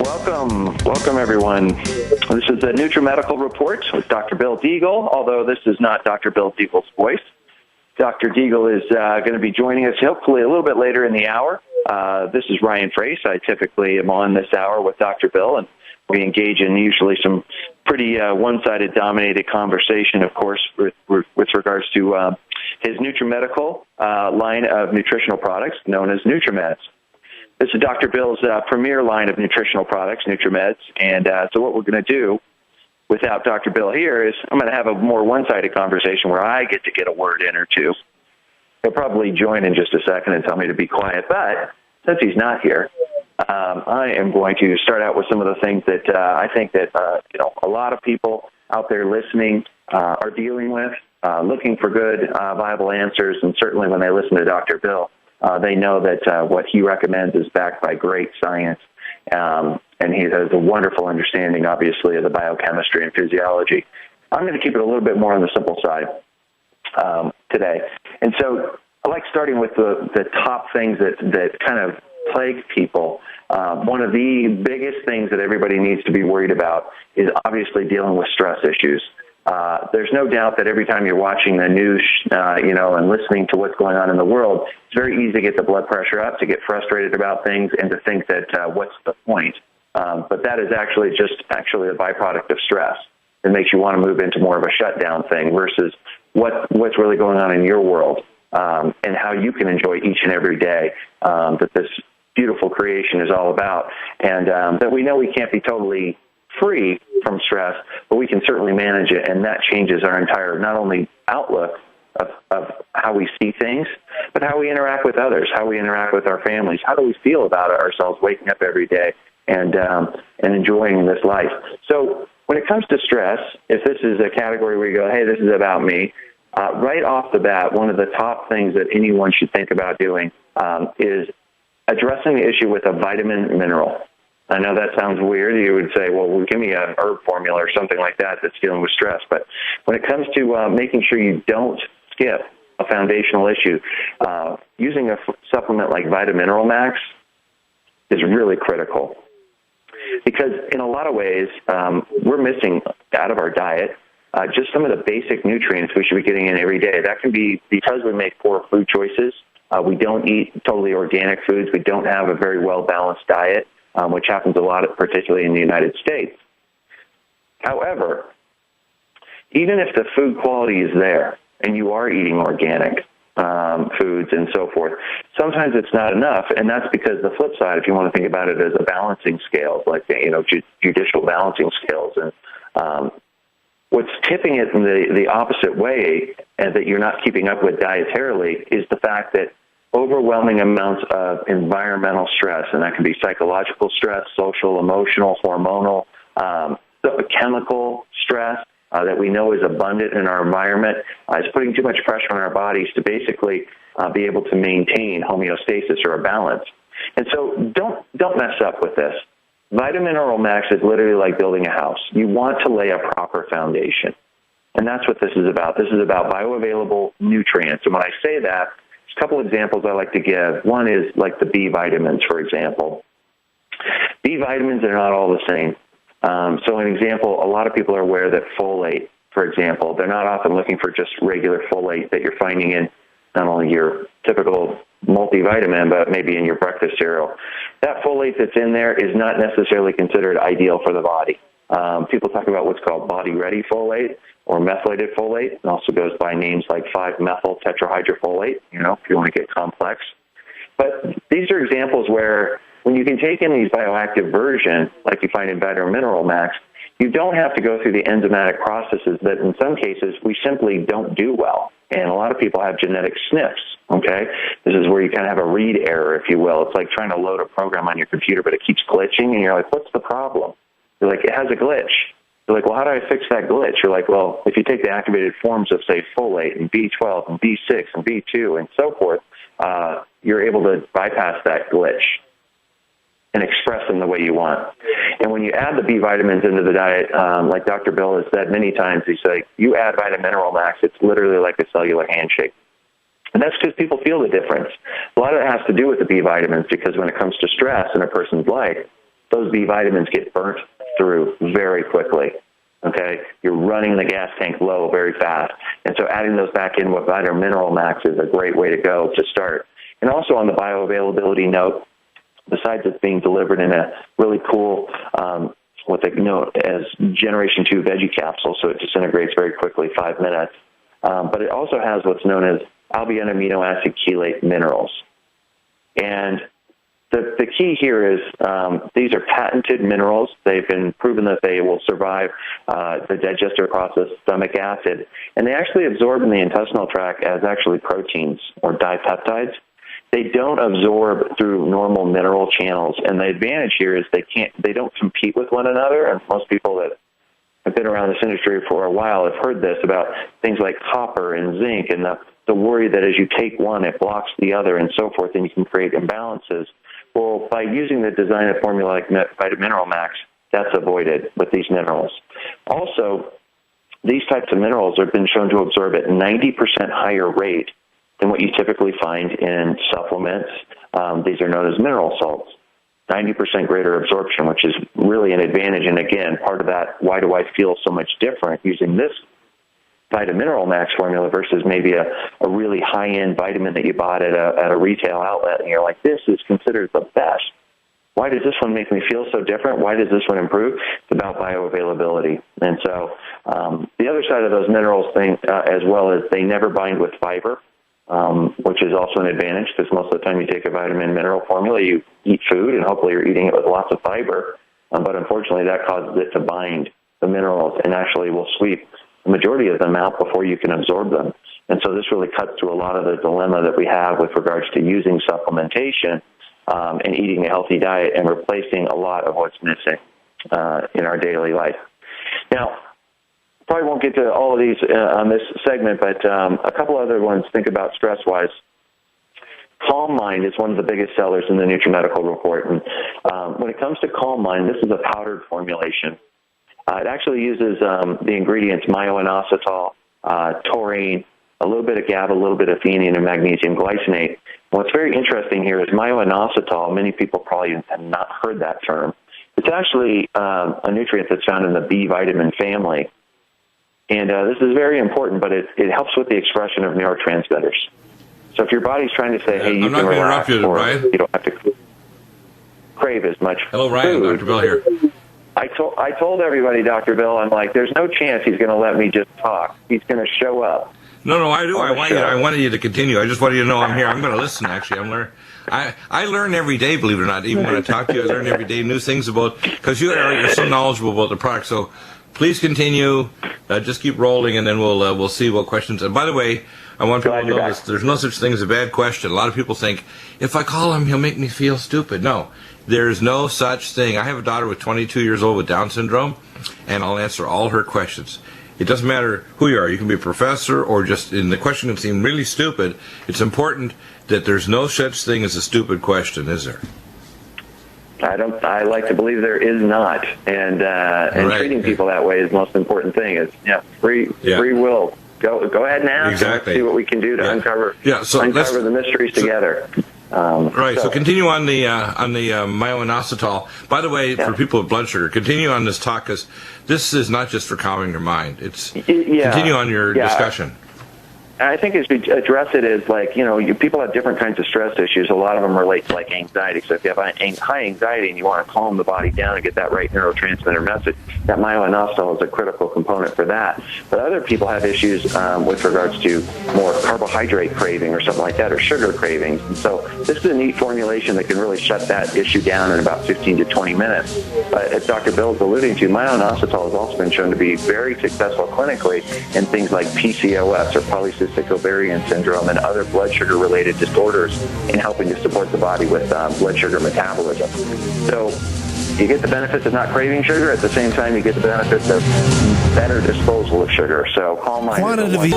Welcome everyone. This is the Nutrimedical Report with Dr. Bill Deagle, although this is not Dr. Bill Deagle's voice. Dr. Deagle is going to be joining us hopefully a little bit later in the hour. This is Ryan Frace. I typically am on this hour with Dr. Bill, and we engage in usually some pretty one-sided dominated conversation, of course, with regards to his Nutrimedical line of nutritional products known as NUTRIMEDS. This is Dr. Bill's premier line of nutritional products, NutriMeds, and so what we're going to do without Dr. Bill here is I'm going to have a more one-sided conversation where I get to get a word in or two. He'll probably join in just a second and tell me to be quiet, but since he's not here, I am going to start out with some of the things that I think that a lot of people out there listening are dealing with, looking for good, viable answers, and certainly when they listen to Dr. Bill, they know that what he recommends is backed by great science, and he has a wonderful understanding, obviously, of the biochemistry and physiology. I'm going to keep it a little bit more on the simple side today. And so I like starting with the top things that kind of plague people. One of the biggest things that everybody needs to be worried about is obviously dealing with stress issues. There's no doubt that every time you're watching the news, and listening to what's going on in the world, it's very easy to get the blood pressure up, to get frustrated about things, and to think that what's the point? But that is actually a byproduct of stress. It makes you want to move into more of a shutdown thing versus what's really going on in your world, and how you can enjoy each and every day that this beautiful creation is all about, and that we know we can't be totally free from stress, but we can certainly manage it, and that changes our entire, not only outlook of how we see things, but how we interact with others, how we interact with our families, how do we feel about ourselves waking up every day and enjoying this life. So when it comes to stress, if this is a category where you go, hey, this is about me, right off the bat, one of the top things that anyone should think about doing is addressing the issue with a vitamin mineral. I know that sounds weird. You would say, well, give me an herb formula or something like that that's dealing with stress. But when it comes to making sure you don't skip a foundational issue, using a supplement like Vitamineral Max is really critical. Because in a lot of ways, we're missing out of our diet just some of the basic nutrients we should be getting in every day. That can be because we make poor food choices. We don't eat totally organic foods. We don't have a very well-balanced diet, which happens a lot, particularly in the United States. However, even if the food quality is there and you are eating organic foods and so forth, sometimes it's not enough, and that's because the flip side, if you want to think about it as a balancing scale, like judicial balancing scales, and what's tipping it in the opposite way, and that you're not keeping up with dietarily, is the fact that overwhelming amounts of environmental stress, and that can be psychological stress, social, emotional, hormonal, chemical stress that we know is abundant in our environment, is putting too much pressure on our bodies to basically be able to maintain homeostasis or a balance. And so don't mess up with this. Vitamineral Max is literally like building a house. You want to lay a proper foundation. And that's what this is about. This is about bioavailable nutrients. And when I say that, there's a couple examples I like to give. One is like the B vitamins, for example. B vitamins are not all the same. So an example, a lot of people are aware that folate, for example, they're not often looking for just regular folate that you're finding in not only your typical multivitamin, but maybe in your breakfast cereal. That folate that's in there is not necessarily considered ideal for the body. People talk about what's called body-ready folate or methylated folate. It also goes by names like 5-methyl tetrahydrofolate, if you want to get complex. But these are examples where when you can take in these bioactive versions, like you find in Vitamineral Max, you don't have to go through the enzymatic processes that in some cases we simply don't do well. And a lot of people have genetic SNPs, okay? This is where you kind of have a read error, if you will. It's like trying to load a program on your computer, but it keeps glitching, and you're like, what's the problem? You're like, it has a glitch. You're like, well, how do I fix that glitch? You're like, well, if you take the activated forms of, say, folate and B12 and B6 and B2 and so forth, you're able to bypass that glitch and express them the way you want. And when you add the B vitamins into the diet, like Dr. Bill has said many times, he's like, you add Vitamineral Max, it's literally like a cellular handshake. And that's because people feel the difference. A lot of it has to do with the B vitamins, because when it comes to stress in a person's life, those B vitamins get burnt through very quickly. Okay, you're running the gas tank low very fast. And so adding those back in with Vitamin Mineral Max is a great way to go to start. And also on the bioavailability note, besides it being delivered in a really cool, what they know as Generation 2 veggie capsule, so it disintegrates very quickly, 5 minutes. But it also has what's known as albumin amino acid chelate minerals. And the key here is these are patented minerals. They've been proven that they will survive the digestive process, stomach acid, and they actually absorb in the intestinal tract as actually proteins or dipeptides. They don't absorb through normal mineral channels, and the advantage here is they don't compete with one another. And most people that have been around this industry for a while have heard this about things like copper and zinc, and the worry that as you take one, it blocks the other, and so forth, and you can create imbalances. Well, by using the design of formula like Vitamin Mineral Max, that's avoided with these minerals. Also, these types of minerals have been shown to absorb at 90% higher rate than what you typically find in supplements. These are known as mineral salts. 90% greater absorption, which is really an advantage. And again, part of that, why do I feel so much different using this Vitamin Mineral Max formula versus maybe a really high-end vitamin that you bought at a retail outlet, and you're like, this is considered the best. Why does this one make me feel so different? Why does this one improve? It's about bioavailability. And so the other side of those minerals thing as well is they never bind with fiber, which is also an advantage because most of the time you take a vitamin mineral formula, you eat food, and hopefully you're eating it with lots of fiber. But unfortunately, that causes it to bind the minerals and actually will sweep the majority of them out before you can absorb them. And so this really cuts through a lot of the dilemma that we have with regards to using supplementation and eating a healthy diet and replacing a lot of what's missing in our daily life. Now, probably won't get to all of these on this segment, but a couple other ones think about stress-wise. Calm Mind is one of the biggest sellers in the Nutrimedical report. And when it comes to Calm Mind, this is a powdered formulation. It actually uses the ingredients myo-inositol, taurine, a little bit of GABA, a little bit of theanine, and magnesium glycinate. What's very interesting here is myo-inositol. Many people probably have not heard that term. It's actually a nutrient that's found in the B vitamin family. And this is very important, but it helps with the expression of neurotransmitters. So if your body's trying to say, hey, you can relax, or Ryan. You don't have to crave as much Hello, Ryan. food. Dr. Bill here. I told everybody, Dr. Bill, I'm like, there's no chance he's going to let me just talk. He's going to show up. No, I do. I wanted you to continue. I just wanted you to know I'm here. I'm going to listen, actually. I learn every day, believe it or not. Even when I talk to you, I learn every day new things about, because you're so knowledgeable about the product. So please continue. Just keep rolling, and then we'll see what questions. And by the way, I want people to know this. There's no such thing as a bad question. A lot of people think, if I call him, he'll make me feel stupid. No, there's no such thing. I have a daughter with 22 years old with Down syndrome, and I'll answer all her questions. It doesn't matter who you are. You can be a professor or just, and the question can seem really stupid. It's important that there's no such thing as a stupid question, is there? I like to believe there is not, and right. Treating people that way is the most important thing. Is free will. Go ahead and ask. Exactly. And see what we can do to uncover the mysteries together. So continue on the myo-inositol. By the way, for people with blood sugar, continue on this talk, because this is not just for calming your mind. It's continue on your discussion. I think as we address it is like, people have different kinds of stress issues. A lot of them relate to like anxiety. So if you have high anxiety and you want to calm the body down and get that right neurotransmitter message, that myo-inositol is a critical component for that. But other people have issues with regards to more carbohydrate craving or something like that, or sugar cravings. And so this is a neat formulation that can really shut that issue down in about 15 to 20 minutes. But as Dr. Bill is alluding to, myo-inositol has also been shown to be very successful clinically in things like PCOS or polycystic ovarian syndrome and other blood sugar-related disorders in helping to support the body with blood sugar metabolism. So you get the benefits of not craving sugar. At the same time, you get the benefits of better disposal of sugar. So Calm Mind.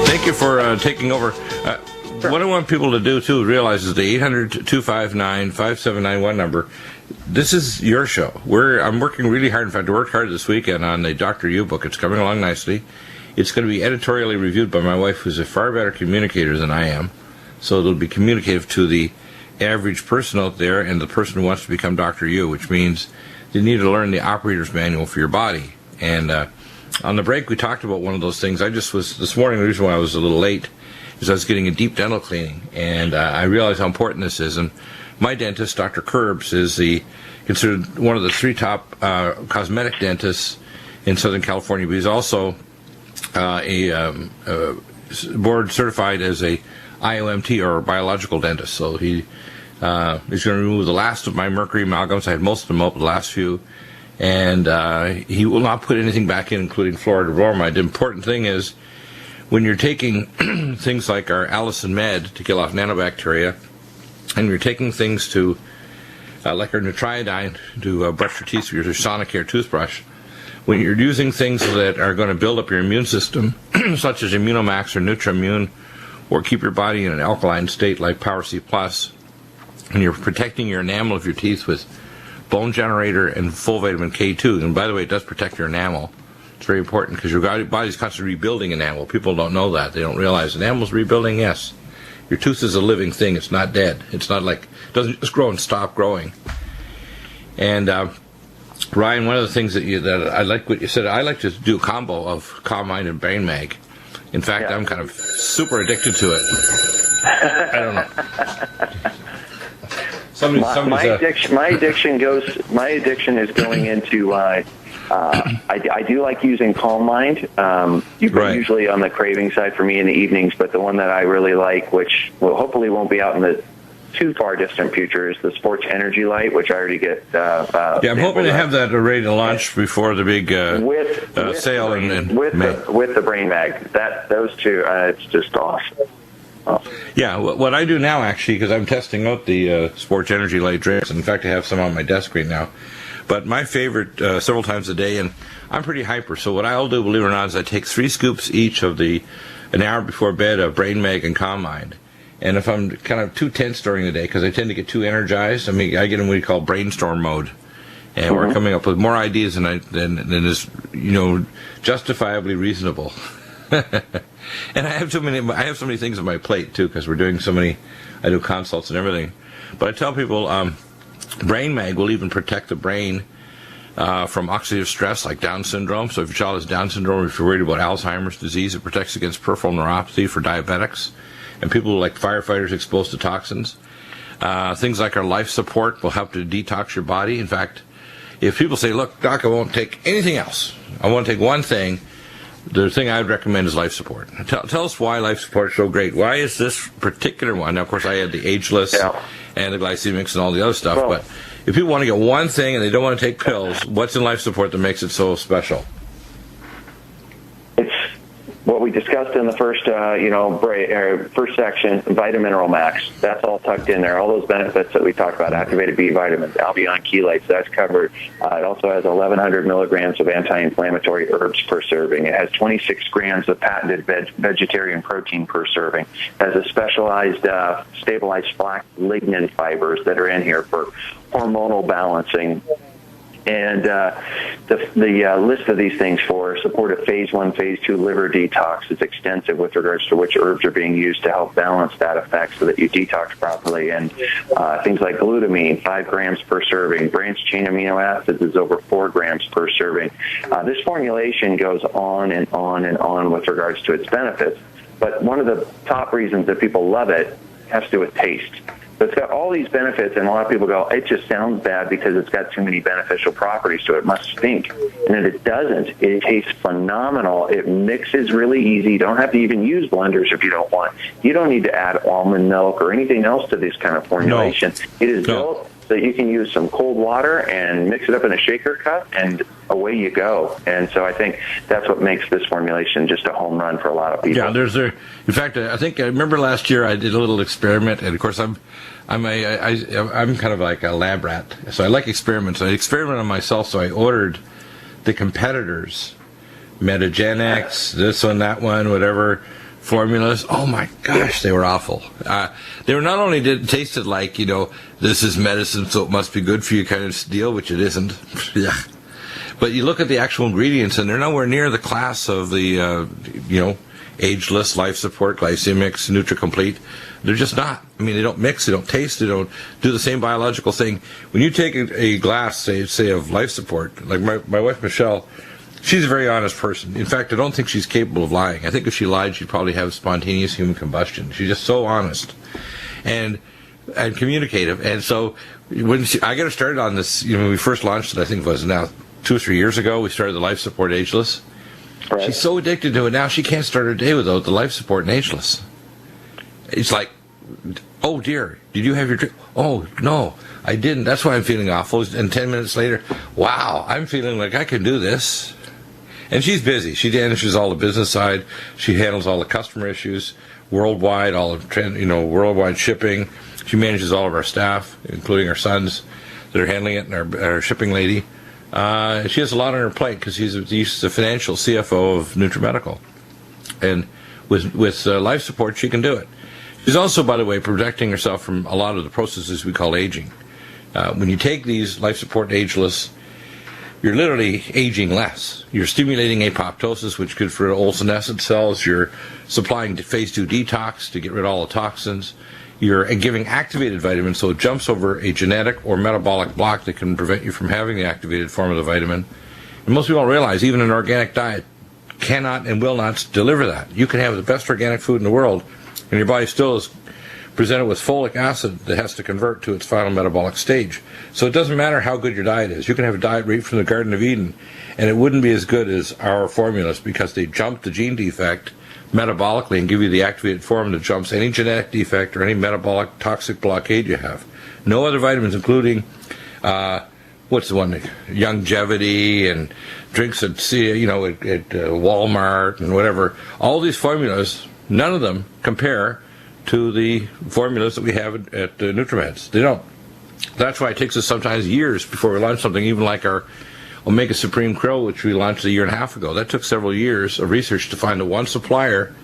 Thank you for taking over. What I want people to do, too, realize is the 800-259-5791 number. This is your show. I'm working really hard. In fact, I worked hard this weekend on the Dr. U book. It's coming along nicely. It's going to be editorially reviewed by my wife, who's a far better communicator than I am. So it'll be communicative to the average person out there and the person who wants to become Dr. U, which means you need to learn the operator's manual for your body. And on the break, we talked about one of those things. I just was, this morning, the reason why I was a little late is I was getting a deep dental cleaning, and I realized how important this is. And my dentist, Dr. Curbs, is considered one of the 3 top cosmetic dentists in Southern California, but he's also board certified as a IOMT, or biological dentist. So he's going to remove the last of my mercury amalgams. I had most of them out, the last few. And he will not put anything back in, including fluoride or bromide. The important thing is, when you're taking things like our Allison Med to kill off nanobacteria, and you're taking things to, like our Nutriodine to brush your teeth with your Sonicare toothbrush, when you're using things that are going to build up your immune system, such as Immunomax or Nutrimune, or keep your body in an alkaline state like Power C+, and you're protecting your enamel of your teeth with Bone Generator and full vitamin K2. And by the way, it does protect your enamel. It's very important because your body's constantly rebuilding enamel. People don't know that. They don't realize enamel's rebuilding, yes. Your tooth is a living thing. It's not dead. It's not like, it doesn't just grow and stop growing. And Ryan, one of the things that I like what you said, I like to do a combo of Calm Mind and Brain Mag. In fact, I'm kind of super addicted to it. I don't know. My addiction is going into. I do like using Calm Mind. Usually on the craving side for me in the evenings, but the one that I really like, which hopefully won't be out in the too far distant future, is the Sports Energy Light, which I already get. I'm hoping to have that ready to launch before the big sale with the Brain Mag. Those two, it's just awesome. Yeah, what I do now, actually, because I'm testing out the Sports Energy Light drinks. In fact, I have some on my desk right now. But my favorite, several times a day, and I'm pretty hyper, so what I'll do, believe it or not, is I take 3 scoops each of an hour before bed of Brain Mag and Calm Mind. And if I'm kind of too tense during the day, because I tend to get too energized, I get in what we call brainstorm mode. And we're coming up with more ideas than is, justifiably reasonable. And I have so many things on my plate too, because we're doing I do consults and everything. But I tell people, Brain Mag will even protect the brain from oxidative stress, like Down syndrome. So if your child has Down syndrome, or if you're worried about Alzheimer's disease, it protects against peripheral neuropathy for diabetics and people like firefighters exposed to toxins. Things like our life support will help to detox your body. In fact, if people say, look, Doc, I won't take anything else, I want to take one thing, the thing I would recommend is life support. Tell us why life support is so great. Why is this particular one? Now, of course, I had the ageless and the glycemics and all the other stuff, but if people want to get one thing and they don't want to take pills, what's in life support that makes it so special? It's what we discussed in the first, first section, Vitamineral Max. That's all tucked in there. All those benefits that we talked about, activated B vitamins, albion chelates, that's covered. It also has 1,100 milligrams of anti-inflammatory herbs per serving. It has 26 grams of patented vegetarian protein per serving. It has a specialized stabilized flax lignin fibers that are in here for hormonal balancing. And the list of these things for support of phase 1, phase 2 liver detox is extensive with regards to which herbs are being used to help balance that effect so that you detox properly. And things like glutamine, 5 grams per serving. Branched chain amino acids is over 4 grams per serving. This formulation goes on and on and on with regards to its benefits. But one of the top reasons that people love it has to do with taste. So it's got all these benefits, and a lot of people go, it just sounds bad because it's got too many beneficial properties to it. It must stink. And it doesn't. It tastes phenomenal. It mixes really easy. You don't have to even use blenders if you don't want. You don't need to add almond milk or anything else to this kind of formulation. No. It is built so that you can use some cold water and mix it up in a shaker cup, and away you go. And so I think that's what makes this formulation just a home run for a lot of people. Yeah, in fact, I remember last year I did a little experiment, and of course I'm kind of like a lab rat, so I like experiments. I experimented on myself, so I ordered the competitors, Metagenics, this one, that one, whatever formulas. Oh my gosh, they were awful. They were not only tasted like, this is medicine, so it must be good for you kind of deal, which it isn't. Yeah. But you look at the actual ingredients, and they're nowhere near the class of the, Ageless, Life Support, Glycemics, NutriComplete. They're just not. I mean, they don't mix, they don't taste, they don't do the same biological thing. When you take a glass, say of Life Support, like my wife Michelle, she's a very honest person. In fact, I don't think she's capable of lying. I think if she lied, she'd probably have spontaneous human combustion. She's just so honest and communicative. And so when I got her started on this, when we first launched it, I think it was now 2 or 3 years ago, we started the Life Support Ageless. Right. She's so addicted to it now, she can't start her day without the Life Support and Ageless. It's like, oh dear, did you have your drink? Oh, no, I didn't. That's why I'm feeling awful. And 10 minutes later, wow, I'm feeling like I can do this. And she's busy. She manages all the business side. She handles all the customer issues worldwide, all of worldwide shipping. She manages all of our staff, including our sons that are handling it, and our shipping lady. She has a lot on her plate because she's the financial CFO of Nutrimedical. And with Life Support, she can do it. She's also, by the way, protecting herself from a lot of the processes we call aging. When you take these Life Support Ageless, you're literally aging less. You're stimulating apoptosis, which is good for olsenescent cells. You're supplying phase 2 detox to get rid of all the toxins. You're giving activated vitamins, so it jumps over a genetic or metabolic block that can prevent you from having the activated form of the vitamin. And most people don't realize even an organic diet cannot and will not deliver that. You can have the best organic food in the world, and your body still is presented with folic acid that has to convert to its final metabolic stage. So it doesn't matter how good your diet is. You can have a diet right from the Garden of Eden, and it wouldn't be as good as our formulas because they jump the gene defect metabolically and give you the activated form that jumps any genetic defect or any metabolic toxic blockade you have. No other vitamins, including what's the one, longevity and drinks at Walmart and whatever. All these formulas, none of them compare to the formulas that we have at NutriMeds. They don't. That's why it takes us sometimes years before we launch something, even like our Omega Supreme Krill, which we launched 1.5 years ago. That took several years of research to find the one supplier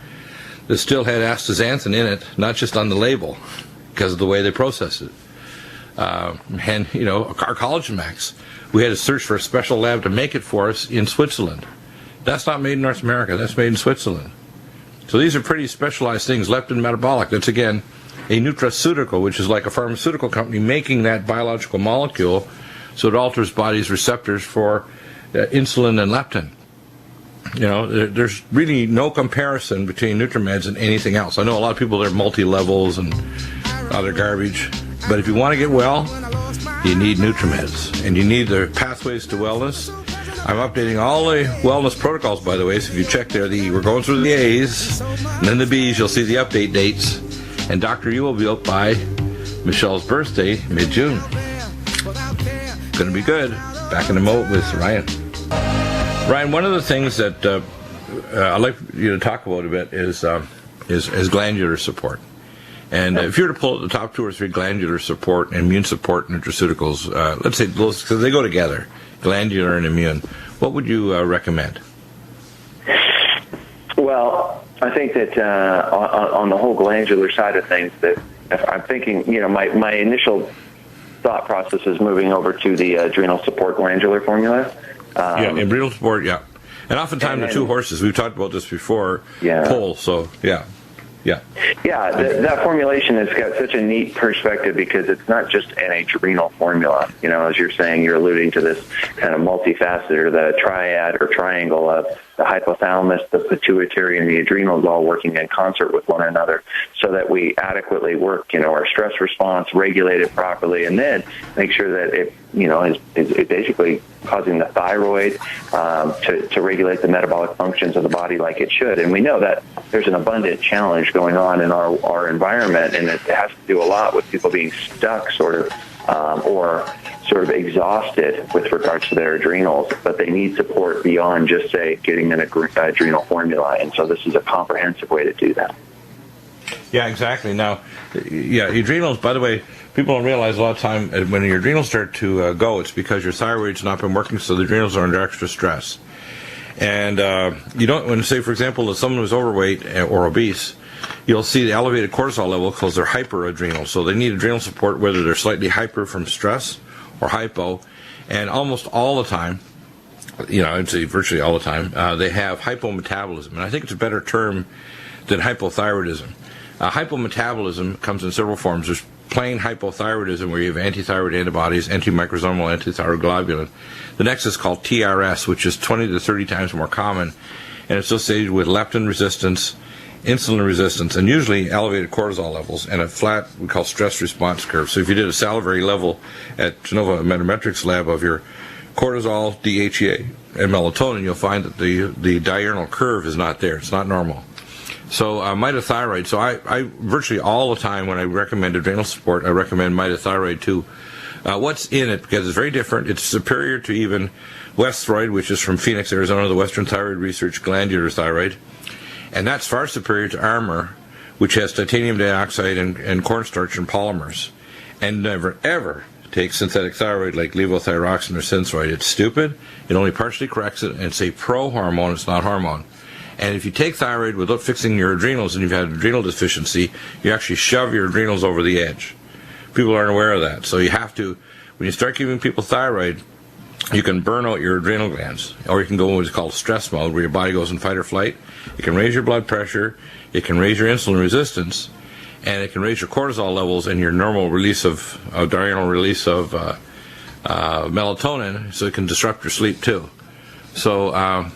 that still had astaxanthin in it, not just on the label, because of the way they process it. Our Collagen Max, we had to search for a special lab to make it for us in Switzerland. That's not made in North America. That's made in Switzerland. So these are pretty specialized things. Leptin metabolic, that's again a nutraceutical, which is like a pharmaceutical company making that biological molecule so it alters body's receptors for insulin and leptin. There's really no comparison between NutriMeds and anything else. I know a lot of people, they're multi-levels and other garbage, but if you want to get well, you need NutriMeds, and you need the pathways to wellness. I'm updating all the wellness protocols, by the way, so if you check there, we're going through the A's, and then the B's, you'll see the update dates. And Dr. U will be up by Michelle's birthday, mid-June. Going to be good. Back in the moat with Ryan. Ryan, one of the things that I'd like you to talk about a bit is glandular support. And if you were to pull out the top 2 or 3 glandular support and immune support nutraceuticals, let's say those, because they go together, glandular and immune, what would you recommend? Well, I think that on the whole glandular side of things, that if I'm thinking, my initial thought process is moving over to the adrenal support glandular formula. Adrenal support, yeah. And oftentimes the 2 horses, we've talked about this before, pull, so yeah. That formulation has got such a neat perspective because it's not just an adrenal formula. As you're saying, you're alluding to this kind of multifaceted, or the triad or triangle of the hypothalamus, the pituitary, and the adrenals all working in concert with one another so that we adequately work, our stress response, regulate it properly, and then make sure that it, is basically causing the thyroid to regulate the metabolic functions of the body like it should. And we know that there's an abundant challenge going on in our environment, and it has to do a lot with people being stuck or exhausted with regards to their adrenals, but they need support beyond just, say, getting an adrenal formula. And so this is a comprehensive way to do that. Yeah, exactly. Now, adrenals, by the way, people don't realize a lot of time when your adrenals start to go, it's because your thyroid's not been working, so the adrenals are under extra stress. And when, say, for example, if someone who's overweight or obese, you'll see the elevated cortisol level because they're hyperadrenal. So they need adrenal support whether they're slightly hyper from stress or hypo. And almost all the time, I'd say virtually all the time, they have hypometabolism. And I think it's a better term than hypothyroidism. Hypometabolism comes in several forms. There's plain hypothyroidism, where you have antithyroid antibodies, antimicrosomal antithyroid globulin. The next is called TRS, which is 20 to 30 times more common, and associated with leptin resistance, insulin resistance, and usually elevated cortisol levels, and a flat, we call stress response curve. So if you did a salivary level at Genova Metametrics lab of your cortisol, DHEA, and melatonin, you'll find that the diurnal curve is not there. It's not normal. So mitothyroid, so I virtually all the time when I recommend adrenal support, I recommend mitothyroid too. What's in it? Because it's very different. It's superior to even Westroid, which is from Phoenix, Arizona, the Western Thyroid Research glandular thyroid. And that's far superior to Armour, which has titanium dioxide and cornstarch and polymers. And never, ever take synthetic thyroid like levothyroxine or Synthroid. It's stupid. It only partially corrects it, and it's a pro-hormone. It's not hormone. And if you take thyroid without fixing your adrenals and you've had adrenal deficiency, you actually shove your adrenals over the edge. People aren't aware of that. So you have to, when you start giving people thyroid, you can burn out your adrenal glands. Or you can go in what's called stress mode, where your body goes in fight or flight. It can raise your blood pressure, it can raise your insulin resistance, and it can raise your cortisol levels and your normal release of diurnal release of melatonin, so it can disrupt your sleep too. So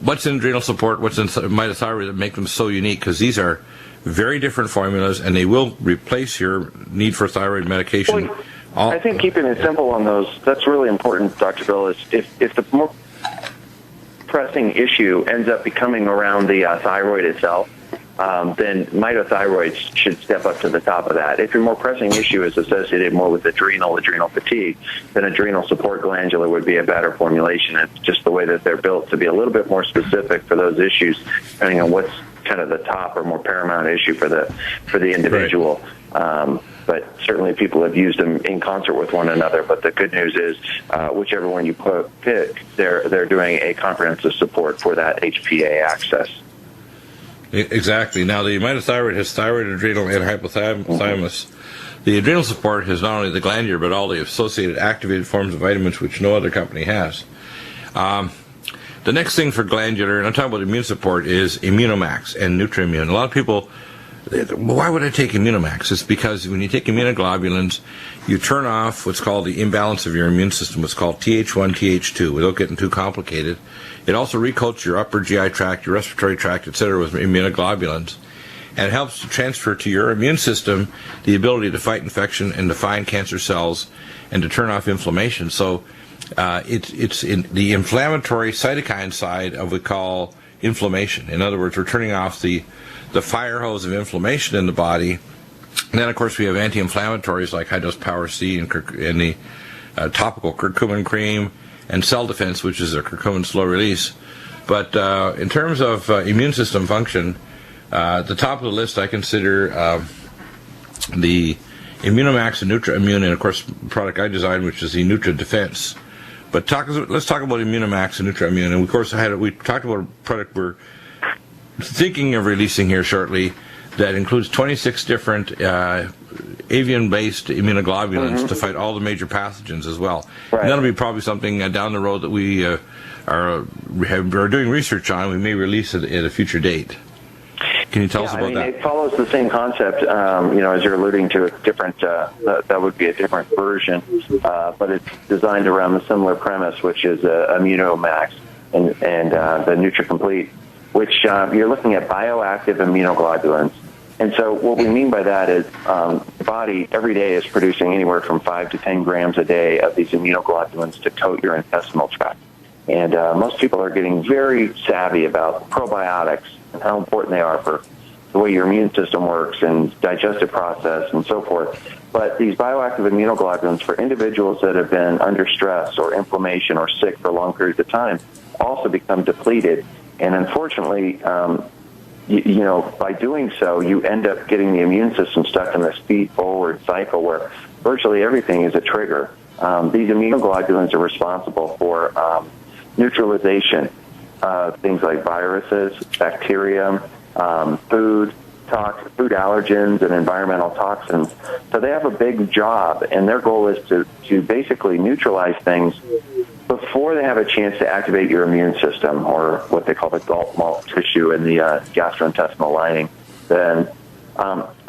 what's in adrenal support, what's in mitothyroid that make them so unique? Because these are very different formulas, and they will replace your need for thyroid medication. Well, I think keeping it simple on those, that's really important, Dr. Bill, is if the more pressing issue ends up becoming around the thyroid itself, then mitothyroid should step up to the top of that. If your more pressing issue is associated more with adrenal fatigue, then adrenal support glandular would be a better formulation. It's just the way that they're built to be a little bit more specific for those issues, depending on what's kind of the top or more paramount issue for the individual. Right. But certainly people have used them in concert with one another. But the good news is, whichever one you pick, they're doing a comprehensive support for that HPA axis. Exactly. Now, the mitothyroid has thyroid, adrenal, and hypothalamus. Mm-hmm. The adrenal support has not only the glandular, but all the associated activated forms of vitamins, which no other company has. The next thing for glandular, and I'm talking about immune support, is Immunomax and Nutrimune. A lot of people, why would I take Immunomax? It's because when you take immunoglobulins, you turn off what's called the imbalance of your immune system, what's called Th1, Th2, without getting too complicated. It also recoats your upper GI tract, your respiratory tract, etc. with immunoglobulins. And it helps to transfer to your immune system the ability to fight infection and to find cancer cells and to turn off inflammation. So it's in the inflammatory cytokine side of what we call inflammation. In other words, we're turning off the fire hose of inflammation in the body. And then, of course, we have anti-inflammatories like high-dose Power C and the topical curcumin cream, and Cell Defense, which is a curcumin slow release. But in terms of immune system function, at the top of the list I consider the Immunomax and NutriImmune, and of course the product I designed, which is the Nutra Defense. But let's talk about Immunomax and NutriImmune. And of course we talked about a product we're thinking of releasing here shortly that includes 26 different avian-based immunoglobulins mm-hmm. to fight all the major pathogens as well. Right. And that'll be probably something down the road that we are doing research on. We may release it at a future date. Can you tell us about that? It follows the same concept, as you're alluding to. It's different. That would be a different version, but it's designed around the similar premise, which is Immunomax and the NutriComplete, which you're looking at bioactive immunoglobulins. And so what we mean by that is the body every day is producing anywhere from 5 to 10 grams a day of these immunoglobulins to coat your intestinal tract. And most people are getting very savvy about probiotics and how important they are for the way your immune system works and digestive process and so forth. But these bioactive immunoglobulins for individuals that have been under stress or inflammation or sick for long periods of time also become depleted. And unfortunately, by doing so, you end up getting the immune system stuck in this feed-forward cycle where virtually everything is a trigger. These immunoglobulins are responsible for neutralization of things like viruses, bacteria, food allergens, and environmental toxins. So they have a big job, and their goal is to basically neutralize things before they have a chance to activate your immune system, or what they call the gulp malt tissue in the gastrointestinal lining, then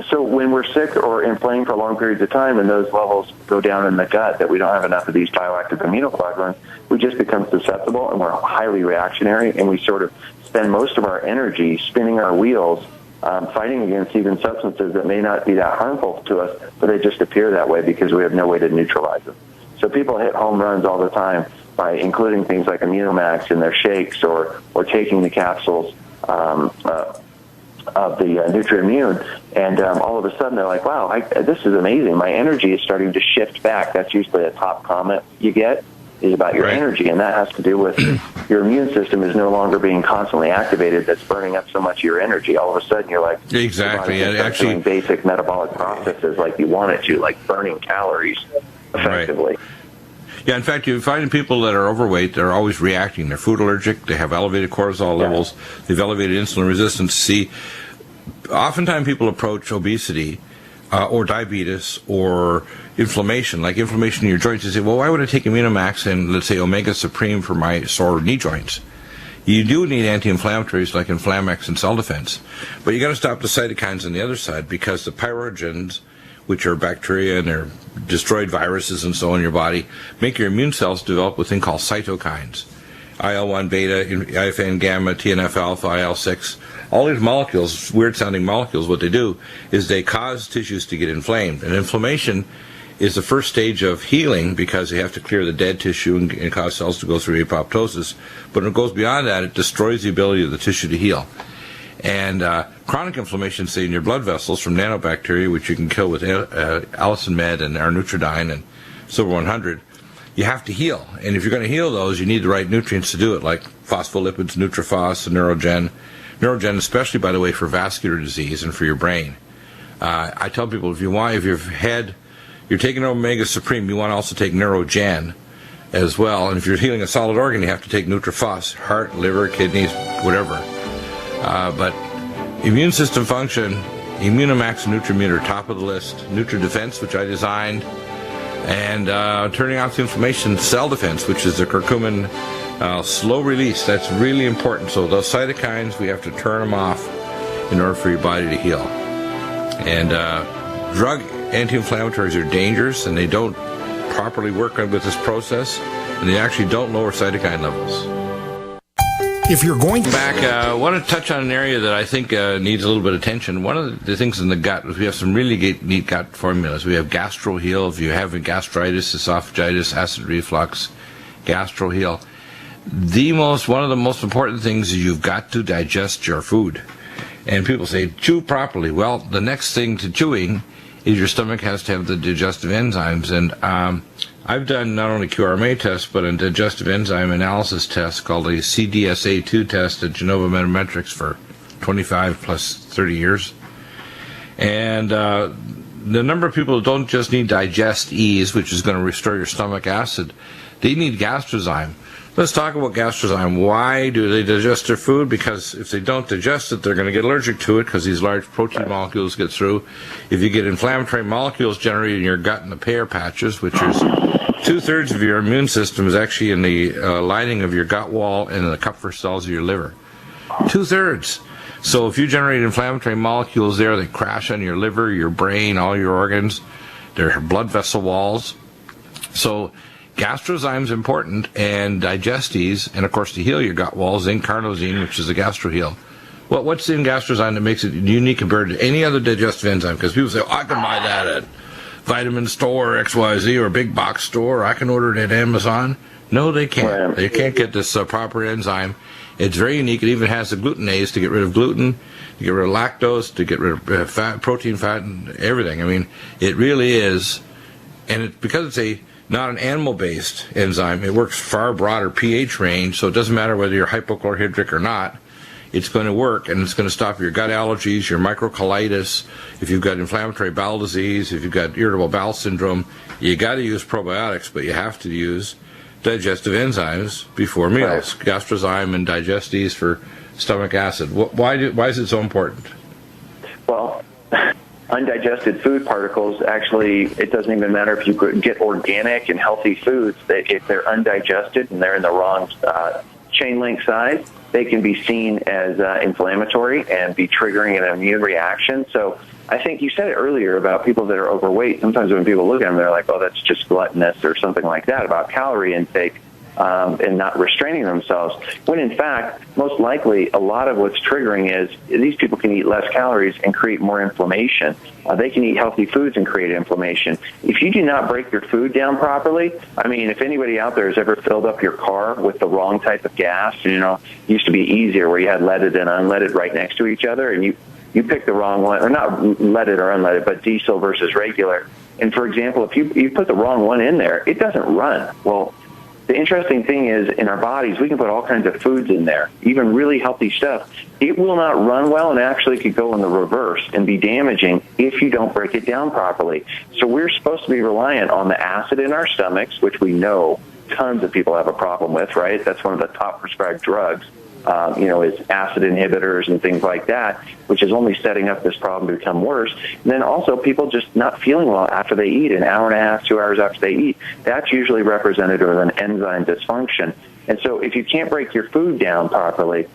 so when we're sick or inflamed for long periods of time and those levels go down in the gut, that we don't have enough of these bioactive immunoglobulins, we just become susceptible and we're highly reactionary, and we sort of spend most of our energy spinning our wheels fighting against even substances that may not be that harmful to us, but they just appear that way because we have no way to neutralize them. So people hit home runs all the time by including things like Immunomax in their shakes or taking the capsules of the NutriImmune, and all of a sudden they're like, wow, this is amazing. My energy is starting to shift back. That's usually a top comment you get, is about your energy, and that has to do with your immune system is no longer being constantly activated. That's burning up so much of your energy. All of a sudden you're like, exactly, and actually doing basic metabolic processes like you want it to, like burning calories effectively. Right. Yeah, in fact, you find people that are overweight, they're always reacting. They're food allergic, they have elevated cortisol levels, they've elevated insulin resistance. See, oftentimes people approach obesity or diabetes or inflammation, like inflammation in your joints. They say, well, why would I take Immunomax and, let's say, Omega Supreme for my sore knee joints? You do need anti-inflammatories like Inflamex and Cell Defense, but you got to stop the cytokines on the other side, because the pyrogens, which are bacteria and they're destroyed viruses and so on in your body, make your immune cells develop a thing called cytokines. IL-1 beta, IFN gamma, TNF-alpha, IL-6, all these molecules, weird-sounding molecules, what they do is they cause tissues to get inflamed. And inflammation is the first stage of healing, because they have to clear the dead tissue and cause cells to go through apoptosis. But when it goes beyond that, it destroys the ability of the tissue to heal. And chronic inflammation, say, in your blood vessels from nanobacteria, which you can kill with Allicin and our Nutridyne and Silver 100, you have to heal. And if you're going to heal those, you need the right nutrients to do it, like phospholipids, Nutrifos, and Neurogen. Neurogen, especially, by the way, for vascular disease and for your brain. I tell people, if you're taking Omega Supreme, you want to also take Neurogen as well. And if you're healing a solid organ, you have to take Nutrifos, heart, liver, kidneys, whatever. But immune system function, Immunomax and NutriMune are top of the list. NutriDefense, which I designed, and turning off the inflammation, Cell Defense, which is the curcumin slow release. That's really important. So those cytokines, we have to turn them off in order for your body to heal. And drug anti-inflammatories are dangerous, and they don't properly work with this process, and they actually don't lower cytokine levels. If you're going back, I want to touch on an area that I think needs a little bit of attention. One of the things in the gut is we have some really neat gut formulas. We have GastroHeal. If you have gastritis, esophagitis, acid reflux, GastroHeal. One of the most important things is you've got to digest your food. And people say, chew properly. Well, the next thing to chewing is your stomach has to have the digestive enzymes. And I've done not only QRMA tests, but a digestive enzyme analysis test called a CDSA2 test at Genova Metametrics for 25 plus 30 years. And the number of people who don't just need Digest-Ease, which is going to restore your stomach acid, they need Gastrozyme. Let's talk about Gastrozyme. Why do they digest their food? Because if they don't digest it, they're going to get allergic to it, because these large protein molecules get through. If you get inflammatory molecules generated in your gut in the Pear patches, which is 2/3 of your immune system is actually in the lining of your gut wall and in the Kupffer cells of your liver. 2/3. So if you generate inflammatory molecules there, they crash on your liver, your brain, all your organs. They're blood vessel walls. So Gastrozyme is important, and Digest-Ease, and of course to heal your gut walls, zinc carnosine, which is a GastroHeal. What's in Gastrozyme that makes it unique compared to any other digestive enzyme? Because people say, oh, I can buy that at Vitamin Store or XYZ or Big Box Store, or I can order it at Amazon. No, they can't. They can't get this proper enzyme. It's very unique. It even has the glutenase to get rid of gluten, to get rid of lactose, to get rid of fat, protein, fat, and everything. I mean, it really is, and because it's not an animal-based enzyme, it works far broader pH range, so it doesn't matter whether you're hypochlorhydric or not. It's going to work, and it's going to stop your gut allergies, your microcolitis. If you've got inflammatory bowel disease, if you've got irritable bowel syndrome, you got to use probiotics, but you have to use digestive enzymes before meals. Right. Gastrozyme and Digest-Ease for stomach acid. Why is it so important? Well, undigested food particles, actually, it doesn't even matter if you get organic and healthy foods, if they're undigested and they're in the wrong chain link size, they can be seen as inflammatory and be triggering an immune reaction. So I think you said it earlier about people that are overweight. Sometimes when people look at them, they're like, oh, that's just gluttonous or something like that about calorie intake. And not restraining themselves, when in fact, most likely, a lot of what's triggering is these people can eat less calories and create more inflammation. They can eat healthy foods and create inflammation. If you do not break your food down properly, I mean, if anybody out there has ever filled up your car with the wrong type of gas, it used to be easier where you had leaded and unleaded right next to each other, and you picked the wrong one, or not leaded or unleaded, but diesel versus regular. And for example, if you put the wrong one in there, it doesn't run. Well, the interesting thing is, in our bodies, we can put all kinds of foods in there, even really healthy stuff. It will not run well and actually could go in the reverse and be damaging if you don't break it down properly. So we're supposed to be reliant on the acid in our stomachs, which we know tons of people have a problem with, right? That's one of the top prescribed drugs, is acid inhibitors and things like that, which is only setting up this problem to become worse. And then also people just not feeling well after they eat, an hour and a half, 2 hours after they eat. That's usually representative of an enzyme dysfunction. And so if you can't break your food down properly,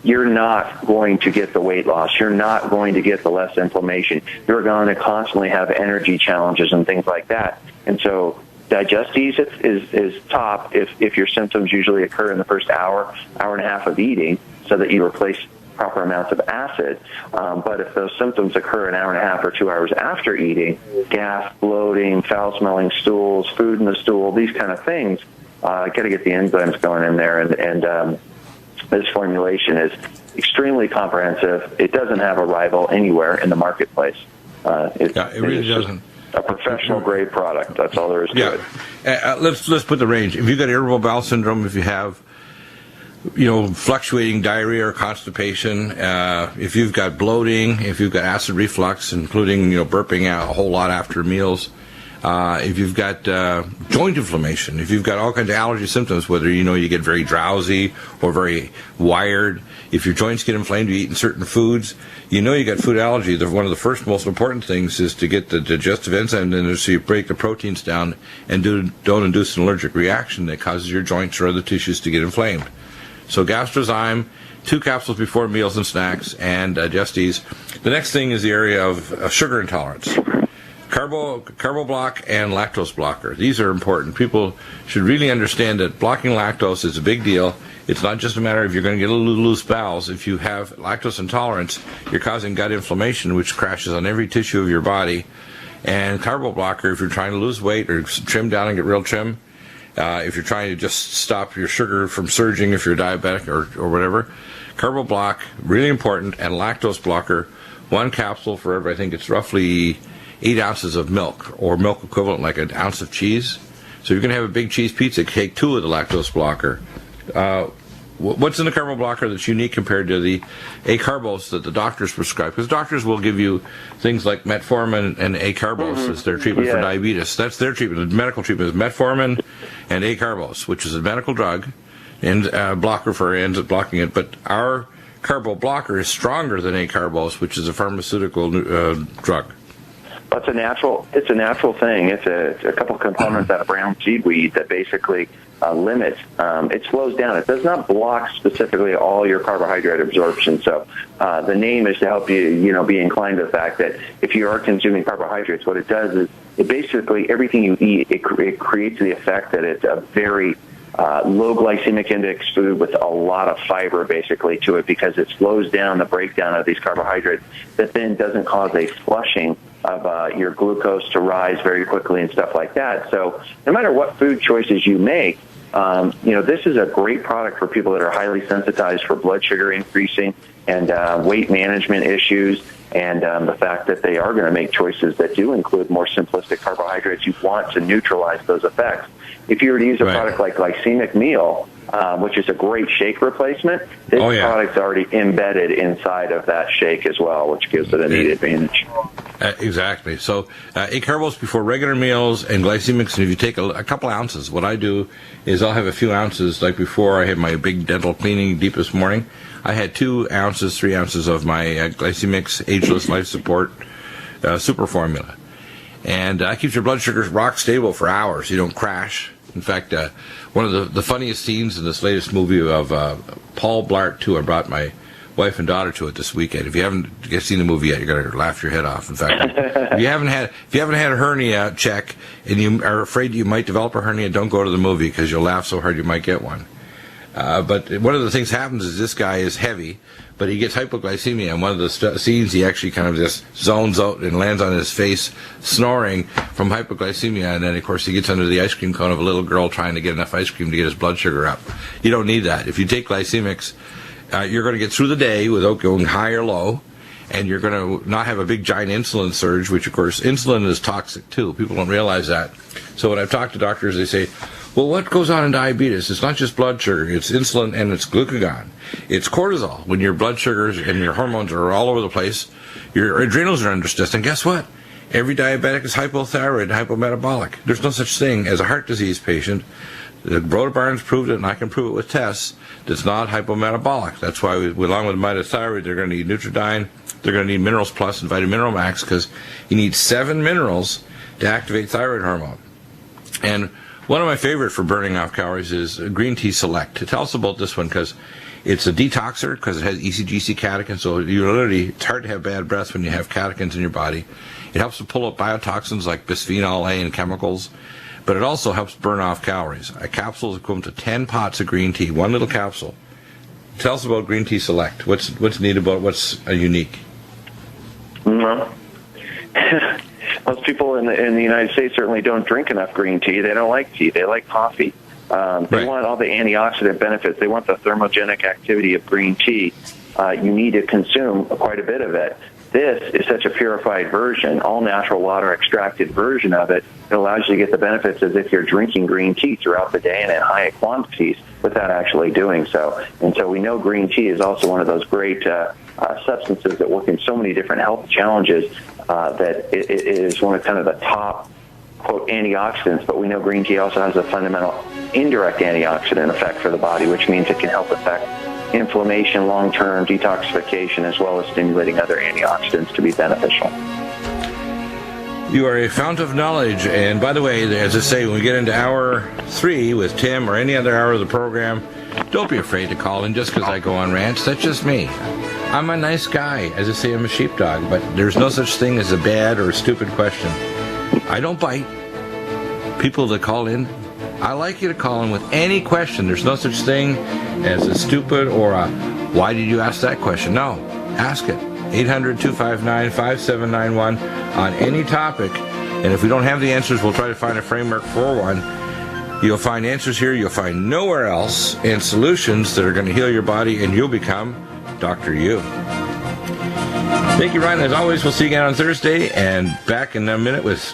you're not going to get the weight loss. You're not going to get the less inflammation. You're going to constantly have energy challenges and things like that. And so Digestes is top if your symptoms usually occur in the first hour and a half of eating, so that you replace proper amounts of acid. But if those symptoms occur an hour and a half or 2 hours after eating, gas, bloating, foul-smelling stools, food in the stool, these kind of things, got to get the enzymes going in there. And this formulation is extremely comprehensive. It doesn't have a rival anywhere in the marketplace. It really doesn't. A professional grade product. That's all there is to it. Let's put the range. If you've got irritable bowel syndrome, if you have fluctuating diarrhea or constipation, if you've got bloating, if you've got acid reflux, including burping out a whole lot after meals, if you've got joint inflammation, if you've got all kinds of allergy symptoms, whether you get very drowsy or very wired, if your joints get inflamed, you eat certain foods, you got food allergy. One of the first most important things is to get the digestive enzyme in there so you break the proteins down and don't induce an allergic reaction that causes your joints or other tissues to get inflamed. So Gastrozyme, 2 capsules before meals and snacks, and Digestes. The next thing is the area of sugar intolerance. Carbo block and lactose blocker. These are important. People should really understand that blocking lactose is a big deal. It's not just a matter of you're going to get a little loose bowels. If you have lactose intolerance, you're causing gut inflammation, which crashes on every tissue of your body. And carbo blocker, if you're trying to lose weight or trim down and get real trim, if you're trying to just stop your sugar from surging if you're diabetic or whatever, carbo block, really important, and lactose blocker, 1 capsule for every, I think it's roughly 8 ounces of milk, or milk equivalent like an ounce of cheese. So if you're going to have a big cheese pizza, take 2 of the lactose blocker. What's in the carbo blocker that's unique compared to the acarbose that the doctors prescribe? Because doctors will give you things like metformin and acarbose as their treatment for diabetes. That's their treatment. The medical treatment is metformin and acarbose, which is a medical drug, and blocker ends up blocking it. But our carbo blocker is stronger than acarbose, which is a pharmaceutical drug. It's a natural thing. It's a couple of components out of brown seaweed that basically limits. It slows down. It does not block specifically all your carbohydrate absorption. So the name is to help you, be inclined to the fact that if you are consuming carbohydrates, what it does is it basically everything you eat, it creates the effect that it's a very low glycemic index food with a lot of fiber basically to it, because it slows down the breakdown of these carbohydrates that then doesn't cause a flushing of your glucose to rise very quickly and stuff like that. So no matter what food choices you make, this is a great product for people that are highly sensitized for blood sugar increasing and weight management issues, and the fact that they are going to make choices that do include more simplistic carbohydrates. You want to neutralize those effects. If you were to use a product like Glycemic Meal, which is a great shake replacement, this product's already embedded inside of that shake as well, which gives it a neat advantage. Exactly. So acarbose before regular meals and glycemics, and if you take a couple ounces, what I do is I'll have a few ounces, like before I had my big dental cleaning deep this morning, I had 2 ounces, 3 ounces of my glycemics, ageless life support super formula. And that keeps your blood sugars rock stable for hours. You don't crash. In fact, one of the funniest scenes in this latest movie of Paul Blart 2, I brought my wife and daughter to it this weekend. If you haven't seen the movie yet, you're going to laugh your head off. In fact, if you haven't had a hernia check and you are afraid you might develop a hernia, don't go to the movie because you'll laugh so hard you might get one. But one of the things happens is this guy is heavy, but he gets hypoglycemia. And one of the scenes, he actually kind of just zones out and lands on his face, snoring from hypoglycemia. And then, of course, he gets under the ice cream cone of a little girl trying to get enough ice cream to get his blood sugar up. You don't need that. If you take glycemics, you're going to get through the day without going high or low, and you're going to not have a big giant insulin surge, which, of course, insulin is toxic, too. People don't realize that. So when I've talked to doctors, they say, well, what goes on in diabetes? It's not just blood sugar. It's insulin and it's glucagon. It's cortisol. When your blood sugars and your hormones are all over the place, your adrenals are under stress. And guess what? Every diabetic is hypothyroid, hypometabolic. There's no such thing as a heart disease patient. Broda Barnes proved it, and I can prove it with tests. That's not hypometabolic. That's why, along with mitothyroid, they're going to need Nutridyne, they're going to need Minerals Plus and Vitamin Mineral Max, because you need 7 minerals to activate thyroid hormone. And one of my favorite for burning off calories is Green Tea Select. Tell us about this one, because it's a detoxer, because it has ECGC catechins, so it's hard to have bad breath when you have catechins in your body. It helps to pull up biotoxins like bisphenol A and chemicals, but it also helps burn off calories. A capsule is equivalent to 10 pots of green tea, one little capsule. Tell us about Green Tea Select. What's neat about it? What's unique? Well, most people in the United States certainly don't drink enough green tea. They don't like tea. They like coffee. They want all the antioxidant benefits. They want the thermogenic activity of green tea. You need to consume quite a bit of it. This is such a purified version, all natural water extracted version of it. It allows you to get the benefits as if you're drinking green tea throughout the day and in high quantities without actually doing so. And so we know green tea is also one of those great substances that work in so many different health challenges that it is one of kind of the top, quote, antioxidants. But we know green tea also has a fundamental indirect antioxidant effect for the body, which means it can help affect inflammation, long-term detoxification, as well as stimulating other antioxidants to be beneficial. You are a fount of knowledge, and by the way, as I say, when we get into hour 3 with Tim or any other hour of the program, don't be afraid to call in just because I go on rants. That's just me. I'm a nice guy. As I say, I'm a sheepdog, but there's no such thing as a bad or a stupid question. I don't bite. People that call in, I like you to call in with any question. There's no such thing as a stupid or a, why did you ask that question? No, ask it. 800-259-5791 on any topic. And if we don't have the answers, we'll try to find a framework for one. You'll find answers here you'll find nowhere else, and solutions that are going to heal your body, and you'll become Dr. You. Thank you, Ryan. As always, we'll see you again on Thursday, and back in a minute with